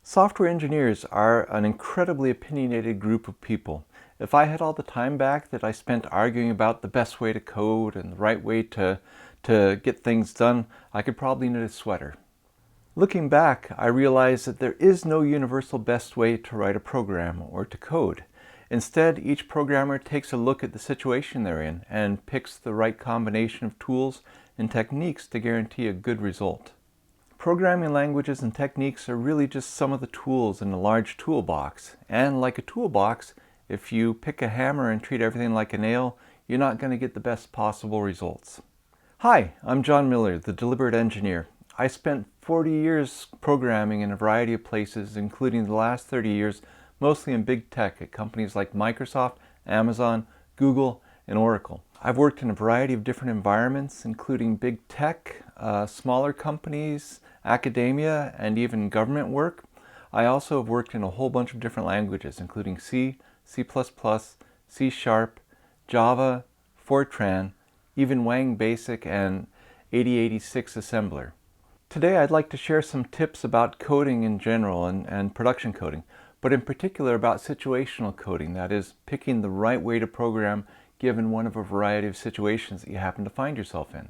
Software engineers are an incredibly opinionated group of people. If I had all the time back that I spent arguing about the best way to code and the right way to get things done, I could probably knit a sweater. Looking back, I realized that there is no universal best way to write a program or to code. Instead, each programmer takes a look at the situation they're in and picks the right combination of tools and techniques to guarantee a good result. Programming languages and techniques are really just some of the tools in a large toolbox. And like a toolbox, if you pick a hammer and treat everything like a nail, you're not going to get the best possible results. Hi, I'm John Miller, the Deliberate Engineer. I spent 40 years programming in a variety of places, including the last 30 years mostly in big tech at companies like Microsoft, Amazon, Google, and Oracle. I've worked in a variety of different environments, including big tech, smaller companies, academia, and even government work. I also have worked in a whole bunch of different languages, including C, C++, C#, Java, Fortran, even Wang Basic and 8086 assembler. Today I'd like to share some tips about coding in general and production coding, but in particular about situational coding, that is, picking the right way to program given one of a variety of situations that you happen to find yourself in.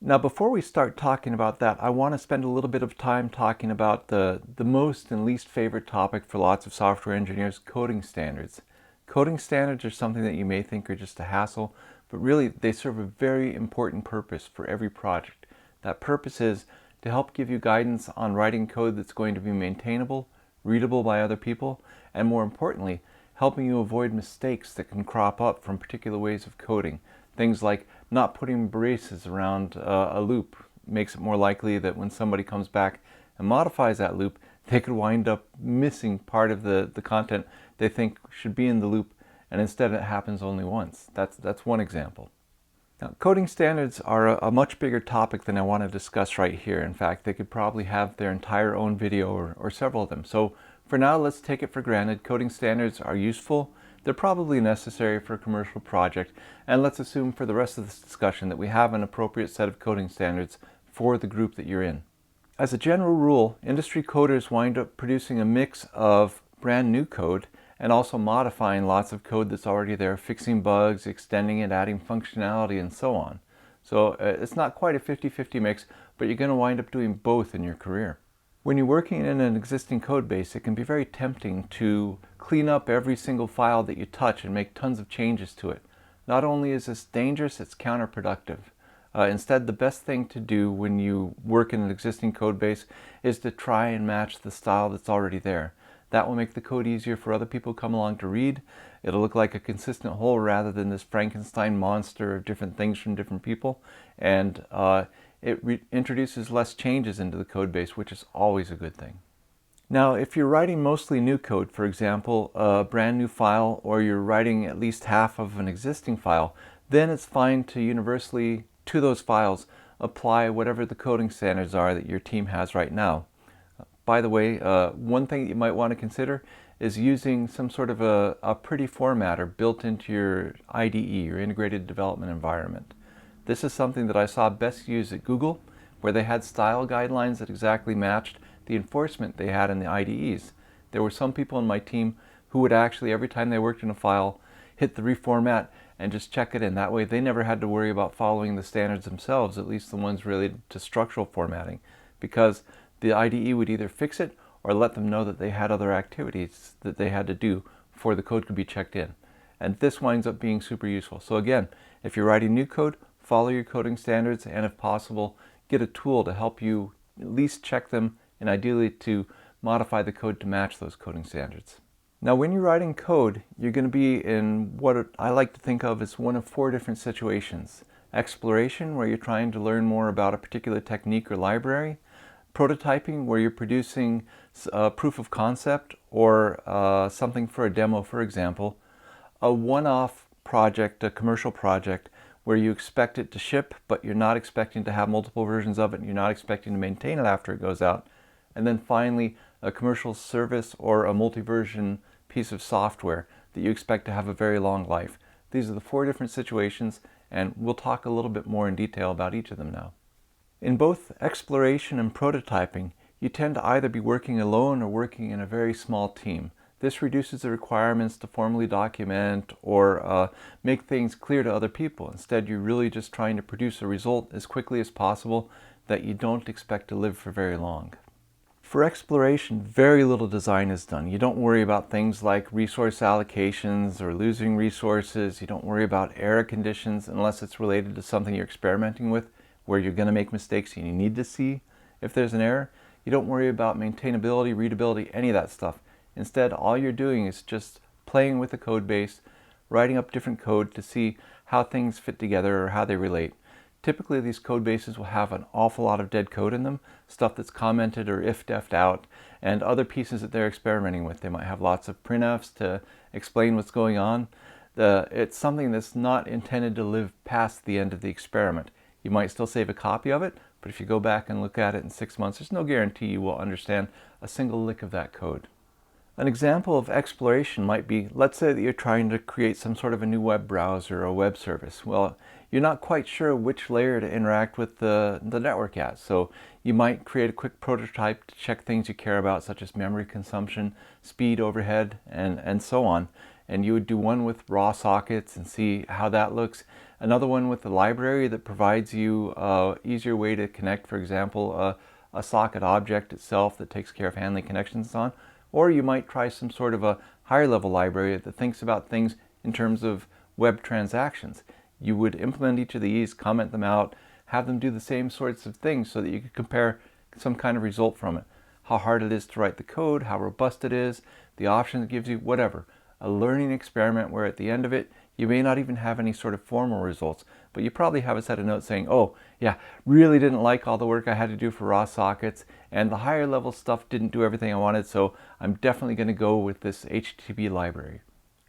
Now, before we start talking about that, I want to spend a little bit of time talking about the most and least favorite topic for lots of software engineers, coding standards. Coding standards are something that you may think are just a hassle, but really they serve a very important purpose for every project. That purpose is to help give you guidance on writing code that's going to be maintainable, readable by other people, and more importantly, helping you avoid mistakes that can crop up from particular ways of coding. Things like not putting braces around a loop makes it more likely that when somebody comes back and modifies that loop, they could wind up missing part of the content they think should be in the loop, and instead it happens only once. That's one example. Now, coding standards are a much bigger topic than I want to discuss right here. In fact, they could probably have their entire own video or several of them. So for now, let's take it for granted. Coding standards are useful. They're probably necessary for a commercial project. And let's assume for the rest of this discussion that we have an appropriate set of coding standards for the group that you're in. As a general rule, industry coders wind up producing a mix of brand new code and also modifying lots of code that's already there, fixing bugs, extending it, adding functionality, and so on. So it's not quite a 50-50 mix, but you're going to wind up doing both in your career. When you're working in an existing code base, it can be very tempting to clean up every single file that you touch and make tons of changes to it. Not only is this dangerous, it's counterproductive. Instead, the best thing to do when you work in an existing code base is to try and match the style that's already there. That will make the code easier for other people to come along to read. It'll look like a consistent whole rather than this Frankenstein monster of different things from different people. And it introduces less changes into the code base, which is always a good thing. Now, if you're writing mostly new code, for example, a brand new file, or you're writing at least half of an existing file, then it's fine to universally, to those files, apply whatever the coding standards are that your team has right now. By the way, one thing that you might want to consider is using some sort of a pretty formatter built into your IDE, your Integrated Development Environment. This is something that I saw best used at Google, where they had style guidelines that exactly matched the enforcement they had in the IDEs. There were some people in my team who would actually, every time they worked in a file, hit the reformat and just check it in. That way they never had to worry about following the standards themselves, at least the ones related to structural formatting, because the IDE would either fix it or let them know that they had other activities that they had to do before the code could be checked in. And this winds up being super useful. So again, if you're writing new code, follow your coding standards, and if possible, get a tool to help you at least check them and ideally to modify the code to match those coding standards. Now, when you're writing code, you're going to be in what I like to think of as one of four different situations. Exploration, where you're trying to learn more about a particular technique or library. Prototyping, where you're producing a proof of concept or something for a demo, for example. A one-off project, a commercial project, where you expect it to ship, but you're not expecting to have multiple versions of it, and you're not expecting to maintain it after it goes out. And then finally, a commercial service or a multi-version piece of software that you expect to have a very long life. These are the four different situations, and we'll talk a little bit more in detail about each of them now. In both exploration and prototyping, you tend to either be working alone or working in a very small team. This reduces the requirements to formally document or make things clear to other people. Instead, you're really just trying to produce a result as quickly as possible that you don't expect to live for very long. For exploration, very little design is done. You don't worry about things like resource allocations or losing resources. You don't worry about error conditions unless it's related to something you're experimenting with where you're going to make mistakes and you need to see if there's an error. You don't worry about maintainability, readability, any of that stuff. Instead, all you're doing is just playing with the code base, writing up different code to see how things fit together or how they relate. Typically, these code bases will have an awful lot of dead code in them, stuff that's commented or if-defed out, and other pieces that they're experimenting with. They might have lots of printfs to explain what's going on. It's something that's not intended to live past the end of the experiment. You might still save a copy of it, but if you go back and look at it in 6 months, there's no guarantee you will understand a single lick of that code. An example of exploration might be, let's say that you're trying to create some sort of a new web browser or web service. Well, you're not quite sure which layer to interact with the network at. So you might create a quick prototype to check things you care about, such as memory consumption, speed overhead, and so on. And you would do one with raw sockets and see how that looks. Another one with the library that provides you an easier way to connect, for example, a socket object itself that takes care of handling connections on. Or you might try some sort of a higher level library that thinks about things in terms of web transactions. You would implement each of these, comment them out, have them do the same sorts of things so that you could compare some kind of result from it. How hard it is to write the code, how robust it is, the options it gives you, whatever. A learning experiment where at the end of it, you may not even have any sort of formal results, but you probably have a set of notes saying, oh yeah, really didn't like all the work I had to do for raw sockets, and the higher level stuff didn't do everything I wanted, so I'm definitely going to go with this HTTP library.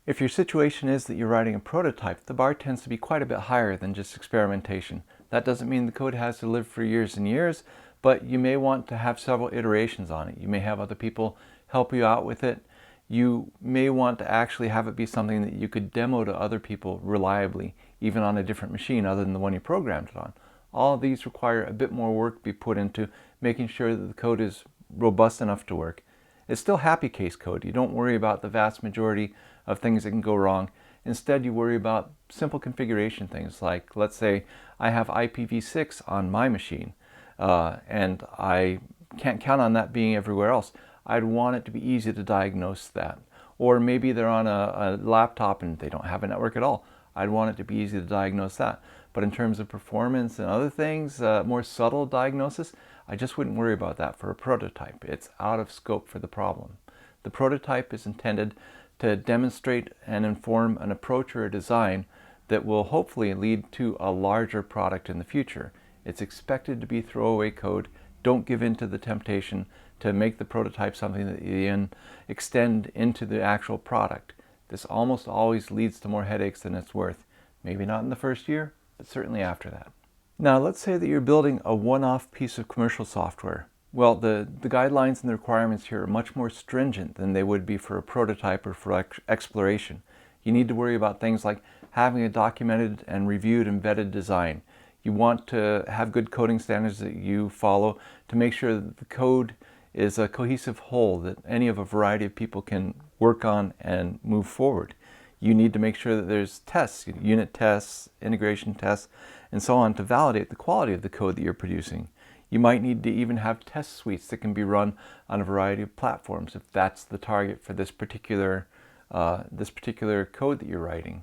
If your situation is that you're writing a prototype, the bar tends to be quite a bit higher than just experimentation. That doesn't mean the code has to live for years and years, but you may want to have several iterations on it. You may have other people help you out with it. You may want to actually have it be something that you could demo to other people reliably, even on a different machine other than the one you programmed it on. All of these require a bit more work to be put into making sure that the code is robust enough to work. It's still happy case code. You don't worry about the vast majority of things that can go wrong. Instead, you worry about simple configuration things like, let's say I have IPv6 on my machine and I can't count on that being everywhere else. I'd want it to be easy to diagnose that. Or maybe they're on a laptop and they don't have a network at all. I'd want it to be easy to diagnose that. But in terms of performance and other things, more subtle diagnosis, I just wouldn't worry about that for a prototype. It's out of scope for the problem. The prototype is intended to demonstrate and inform an approach or a design that will hopefully lead to a larger product in the future. It's expected to be throwaway code. Don't give in to the temptation to make the prototype something that you then extend into the actual product. This almost always leads to more headaches than it's worth. Maybe not in the first year, but certainly after that. Now, let's say that you're building a one-off piece of commercial software. Well, the guidelines and the requirements here are much more stringent than they would be for a prototype or for exploration. You need to worry about things like having a documented and reviewed and vetted design. You want to have good coding standards that you follow to make sure that the code is a cohesive whole that any of a variety of people can work on and move forward. You need to make sure that there's tests, unit tests, integration tests, and so on to validate the quality of the code that you're producing. You might need to even have test suites that can be run on a variety of platforms if that's the target for this particular code that you're writing.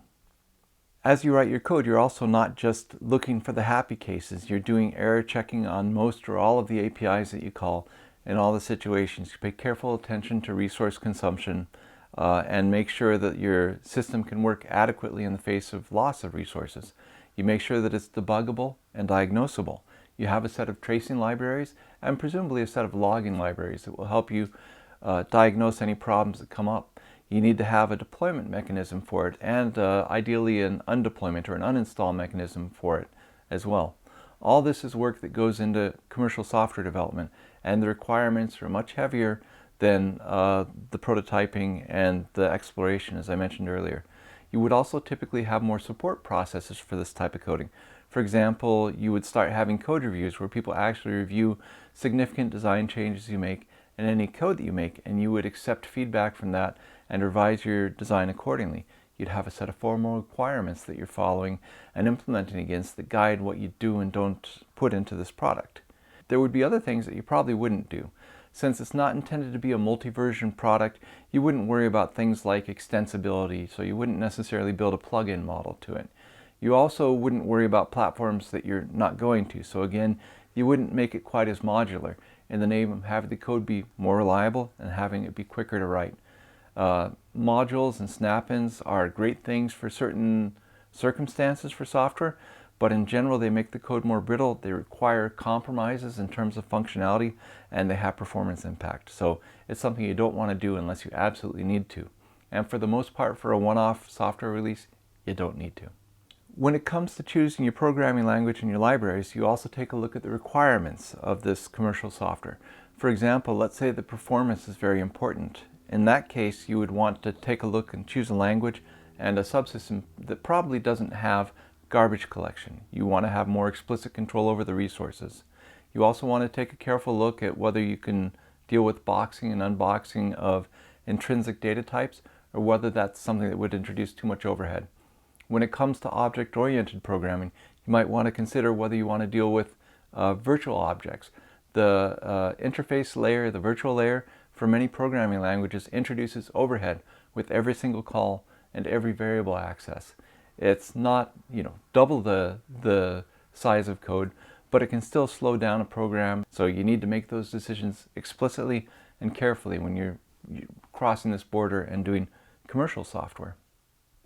As you write your code, you're also not just looking for the happy cases. You're doing error checking on most or all of the APIs that you call in all the situations. You pay careful attention to resource consumption and make sure that your system can work adequately in the face of loss of resources. You make sure that it's debuggable and diagnosable. You have a set of tracing libraries and presumably a set of logging libraries that will help you diagnose any problems that come up. You need to have a deployment mechanism for it and ideally an undeployment or an uninstall mechanism for it as well. All this is work that goes into commercial software development, and the requirements are much heavier than the prototyping and the exploration, as I mentioned earlier. You would also typically have more support processes for this type of coding. For example, you would start having code reviews where people actually review significant design changes you make and any code that you make, and you would accept feedback from that and revise your design accordingly. You'd have a set of formal requirements that you're following and implementing against that guide what you do and don't put into this product. There would be other things that you probably wouldn't do. Since it's not intended to be a multi-version product, you wouldn't worry about things like extensibility, so you wouldn't necessarily build a plug-in model to it. You also wouldn't worry about platforms that you're not going to, so again, you wouldn't make it quite as modular in the name of having the code be more reliable and having it be quicker to write. Modules and snap-ins are great things for certain circumstances for software, but in general they make the code more brittle, they require compromises in terms of functionality, and they have performance impact. So it's something you don't want to do unless you absolutely need to. And for the most part, for a one-off software release, you don't need to. When it comes to choosing your programming language and your libraries, you also take a look at the requirements of this commercial software. For example, let's say the performance is very important. In that case, you would want to take a look and choose a language and a subsystem that probably doesn't have garbage collection. You want to have more explicit control over the resources. You also want to take a careful look at whether you can deal with boxing and unboxing of intrinsic data types, or whether that's something that would introduce too much overhead. When it comes to object-oriented programming, you might want to consider whether you want to deal with virtual objects. The interface layer, the virtual layer, for many programming languages introduces overhead with every single call and every variable access. It's not, double the size of code, but it can still slow down a program. So you need to make those decisions explicitly and carefully when you're crossing this border and doing commercial software.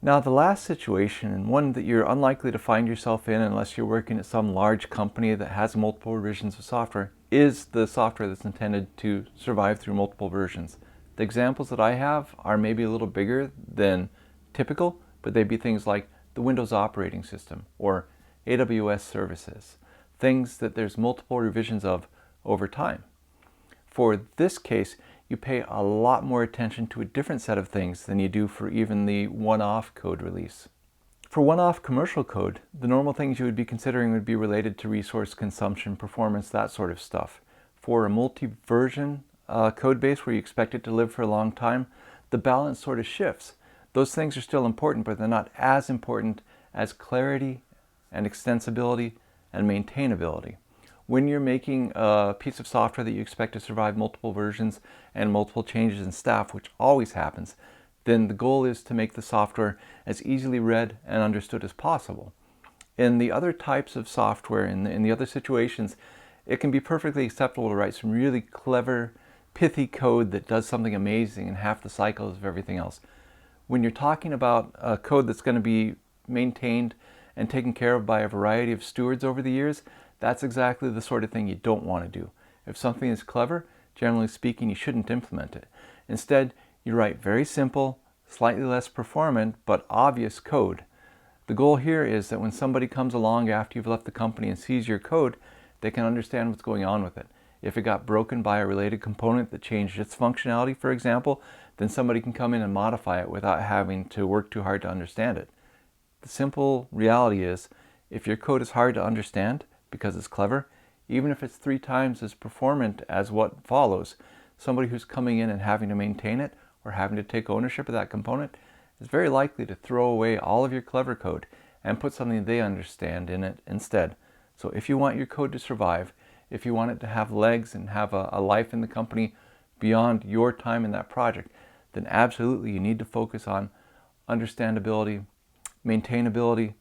Now, the last situation, and one that you're unlikely to find yourself in unless you're working at some large company that has multiple revisions of software, is the software that's intended to survive through multiple versions. The examples that I have are maybe a little bigger than typical, but they'd be things like the Windows operating system or AWS services, things that there's multiple revisions of over time. For this case, you pay a lot more attention to a different set of things than you do for even the one-off code release. For one-off commercial code, the normal things you would be considering would be related to resource consumption, performance, that sort of stuff. For a multi-version code base where you expect it to live for a long time, the balance sort of shifts. Those things are still important, but they're not as important as clarity and extensibility and maintainability. When you're making a piece of software that you expect to survive multiple versions and multiple changes in staff, which always happens, then the goal is to make the software as easily read and understood as possible. In the other types of software, in the other situations, it can be perfectly acceptable to write some really clever, pithy code that does something amazing in half the cycles of everything else. When you're talking about a code that's going to be maintained and taken care of by a variety of stewards over the years, that's exactly the sort of thing you don't want to do. If something is clever, generally speaking, you shouldn't implement it. Instead, you write very simple, slightly less performant, but obvious code. The goal here is that when somebody comes along after you've left the company and sees your code, they can understand what's going on with it. If it got broken by a related component that changed its functionality, for example, then somebody can come in and modify it without having to work too hard to understand it. The simple reality is, if your code is hard to understand because it's clever, even if it's 3 times as performant as what follows, somebody who's coming in and having to maintain it or having to take ownership of that component is very likely to throw away all of your clever code and put something they understand in it instead. So if you want your code to survive, if you want it to have legs and have a life in the company beyond your time in that project, then absolutely you need to focus on understandability, maintainability,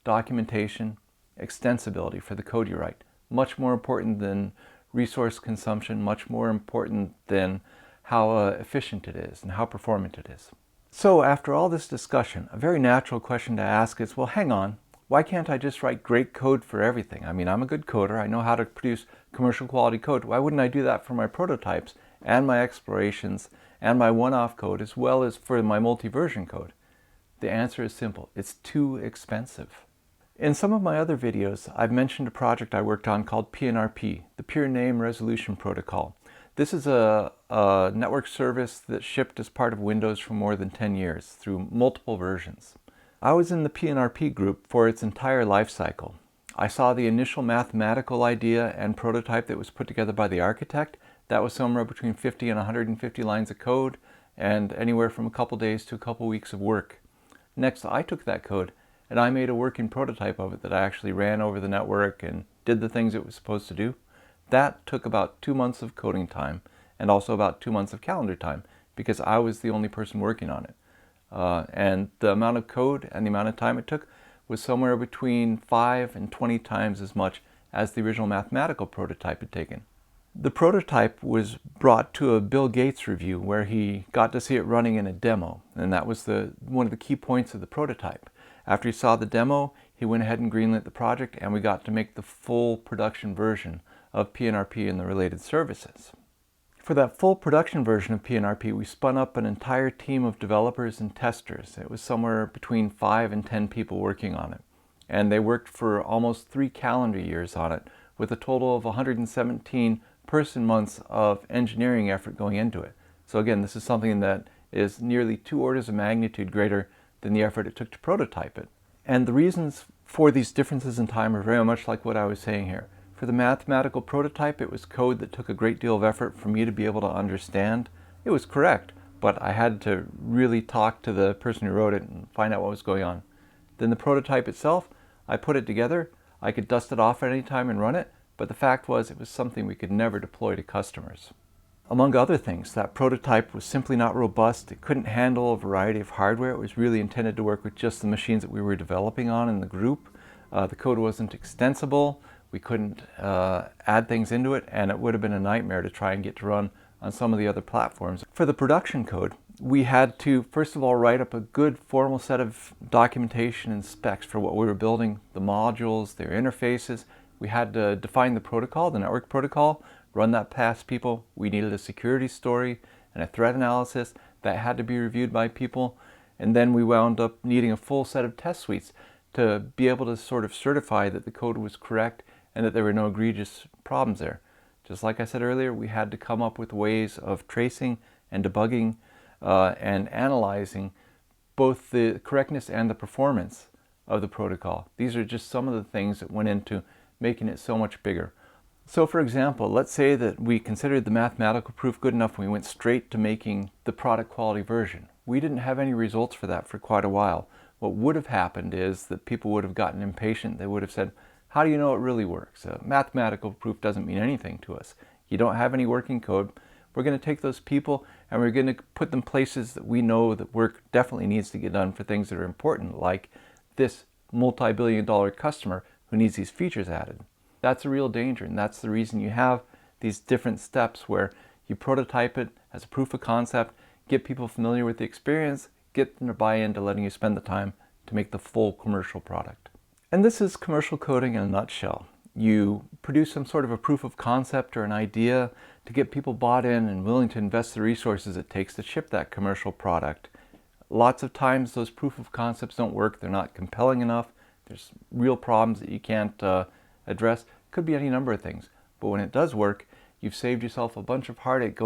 documentation, extensibility for the code you write. Much more important than resource consumption, much more important than how efficient it is and how performant it is. So after all this discussion, a very natural question to ask is, well, hang on, why can't I just write great code for everything? I mean, I'm a good coder, I know how to produce commercial quality code. Why wouldn't I do that for my prototypes and my explorations and my one-off code as well as for my multi-version code? The answer is simple, it's too expensive. In some of my other videos, I've mentioned a project I worked on called PNRP, the Peer Name Resolution Protocol. This is a network service that shipped as part of Windows for more than 10 years through multiple versions. I was in the PNRP group for its entire life cycle. I saw the initial mathematical idea and prototype that was put together by the architect. That was somewhere between 50 and 150 lines of code, and anywhere from a couple days to a couple weeks of work. Next, I took that code and I made a working prototype of it that I actually ran over the network and did the things it was supposed to do. That took about 2 months of coding time and also about 2 months of calendar time because I was the only person working on it. And the amount of code and the amount of time it took was somewhere between 5 and 20 times as much as the original mathematical prototype had taken. The prototype was brought to a Bill Gates review where he got to see it running in a demo, and that was one of the key points of the prototype. After he saw the demo, he went ahead and greenlit the project, and we got to make the full production version of PNRP and the related services. For that full production version of PNRP, we spun up an entire team of developers and testers. It was somewhere between 5 and 10 people working on it, and they worked for almost 3 calendar years on it, with a total of 117 person months of engineering effort going into it. So again, this is something that is nearly 2 orders of magnitude greater than the effort it took to prototype it. And the reasons for these differences in time are very much like what I was saying here. For the mathematical prototype, it was code that took a great deal of effort for me to be able to understand. It was correct, but I had to really talk to the person who wrote it and find out what was going on. Then the prototype itself, I put it together. I could dust it off at any time and run it, but the fact was it was something we could never deploy to customers. Among other things, that prototype was simply not robust. It couldn't handle a variety of hardware. It was really intended to work with just the machines that we were developing on in the group. The code wasn't extensible. We couldn't add things into it, and it would have been a nightmare to try and get to run on some of the other platforms. For the production code, we had to, first of all, write up a good formal set of documentation and specs for what we were building, the modules, their interfaces. We had to define the protocol, the network protocol, run that past people. We needed a security story and a threat analysis that had to be reviewed by people. And then we wound up needing a full set of test suites to be able to sort of certify that the code was correct and that there were no egregious problems there. Just like I said earlier, we had to come up with ways of tracing and debugging and analyzing both the correctness and the performance of the protocol. These are just some of the things that went into making it so much bigger. So for example, let's say that we considered the mathematical proof good enough and we went straight to making the product quality version. We didn't have any results for that for quite a while. What would have happened is that people would have gotten impatient. They would have said, how do you know it really works? Mathematical proof doesn't mean anything to us. You don't have any working code. We're going to take those people and we're going to put them places that we know that work definitely needs to get done for things that are important, like this multi-billion-dollar customer who needs these features added. That's a real danger, and that's the reason you have these different steps where you prototype it as a proof of concept, get people familiar with the experience, get them to buy into letting you spend the time to make the full commercial product. And this is commercial coding in a nutshell. You produce some sort of a proof of concept or an idea to get people bought in and willing to invest the resources it takes to ship that commercial product. Lots of times those proof of concepts don't work. They're not compelling enough. There's real problems that you can't address. Could be any number of things. But when it does work, you've saved yourself a bunch of heartache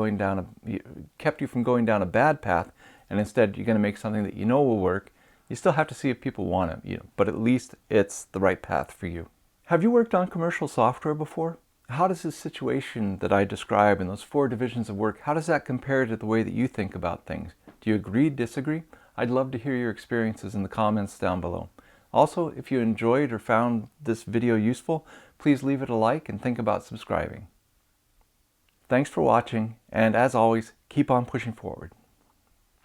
kept you from going down a bad path, and instead you're going to make something that you know will work. You still have to see if people want it, but at least it's the right path for you. Have you worked on commercial software before? How does this situation that I describe in those 4 divisions of work, how does that compare to the way that you think about things? Do you agree, disagree? I'd love to hear your experiences in the comments down below. Also, if you enjoyed or found this video useful, please leave it a like and think about subscribing. Thanks for watching, and as always, keep on pushing forward.